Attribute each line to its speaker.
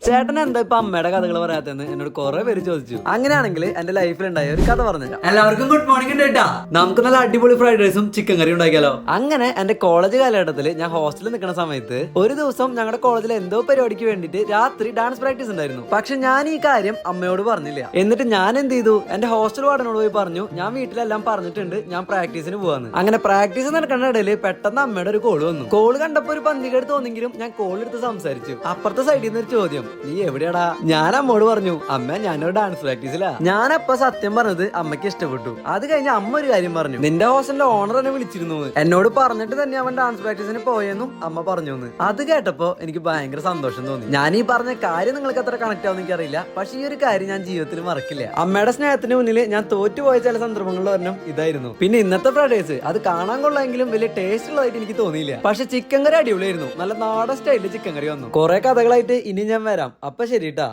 Speaker 1: ചേട്ടൻ എന്താ ഇപ്പൊ അമ്മയുടെ കഥകൾ പറയാത്തെന്ന് എന്നോട് കുറെ പേര് ചോദിച്ചു. അങ്ങനെയാണെങ്കിൽ എന്റെ ലൈഫിൽ ഉണ്ടായ ഒരു കഥ പറഞ്ഞുതരാം.
Speaker 2: എല്ലാവർക്കും ഗുഡ് മോർണിംഗ് കേട്ടാ.
Speaker 1: നമുക്ക് നല്ല അടിപൊളി ഫ്രൈഡ് റൈസും ചിക്കൻ കറി ഉണ്ടാക്കിയാലോ. അങ്ങനെ എന്റെ കോളേജ് കാലഘട്ടത്തിൽ ഞാൻ ഹോസ്റ്റലിൽ നിൽക്കുന്ന സമയത്ത് ഒരു ദിവസം ഞങ്ങളുടെ കോളേജിൽ എന്തോ പരിപാടിക്ക് വേണ്ടിയിട്ട് രാത്രി ഡാൻസ് പ്രാക്ടീസ് ഉണ്ടായിരുന്നു. പക്ഷെ ഞാൻ ഈ കാര്യം അമ്മയോട് പറഞ്ഞില്ല. എന്നിട്ട് ഞാൻ എന്ത് ചെയ്തു, എന്റെ ഹോസ്റ്റൽ വാർഡനോട് പോയി പറഞ്ഞു, ഞാൻ വീട്ടിലെല്ലാം പറഞ്ഞിട്ടുണ്ട്, ഞാൻ പ്രാക്ടീസിന് പോവാന്ന്. അങ്ങനെ പ്രാക്ടീസ് നടക്കുന്ന ഇടയിൽ പെട്ടെന്ന് അമ്മയുടെ ഒരു കോള് വന്നു. കോള് കണ്ടപ്പോ ഒരു പന്തികേട് തോന്നെങ്കിലും ഞാൻ കോൾ എടുത്ത് സംസാരിച്ചു. അപ്പുറത്തെ സൈഡിൽ നിന്ന് ഒരു ചോദ്യം, നീ എവിടെയാടാ? ഞാൻ അമ്മോട് പറഞ്ഞു, അമ്മ ഞാനൊരു ഡാൻസ് പ്രാക്ടീസിലാ. ഞാനപ്പ സത്യം പറഞ്ഞത് അമ്മയ്ക്ക് ഇഷ്ടപ്പെട്ടു. അത് കഴിഞ്ഞ് അമ്മ ഒരു കാര്യം പറഞ്ഞു, നിന്റെ ഹോസ്റ്റലിന്റെ ഓണർ എന്നെ വിളിച്ചിരുന്നു, എന്നോട് പറഞ്ഞിട്ട് തന്നെ അവൻ ഡാൻസ് പ്രാക്ടീസിന് പോയെന്നും അമ്മ പറഞ്ഞു. അത് കേട്ടപ്പോ എനിക്ക് ഭയങ്കര സന്തോഷം തോന്നി. ഞാൻ ഈ പറഞ്ഞ കാര്യം നിങ്ങൾക്ക് എത്ര കണക്ട് ആവുന്ന എനിക്കറിയില്ല, പക്ഷെ ഈ ഒരു കാര്യം ഞാൻ ജീവിതത്തിൽ മറക്കില്ല. അമ്മയുടെ സ്നേഹത്തിന് മുന്നിൽ ഞാൻ തോറ്റുപോയ ചില സന്ദർഭങ്ങളിൽ ഒരെണ്ണം ഇതായിരുന്നു. പിന്നെ ഇന്നത്തെ ഫ്രൈഡ് റൈസ് അത് കാണാൻ കൊള്ളാമെങ്കിലും വലിയ ടേസ്റ്റ് ഉള്ളതായിട്ട് എനിക്ക് തോന്നിയില്ല. പക്ഷെ ചിക്കൻ കറി അടിപൊളിയായിരുന്നു. നല്ല നാടൻ സ്റ്റൈലിൽ ചിക്കൻ കറി വന്നു. കുറെ കഥകളായിട്ട് ഇനി ഞാൻ വരാം. അപ്പൊ ശരിട്ടാ.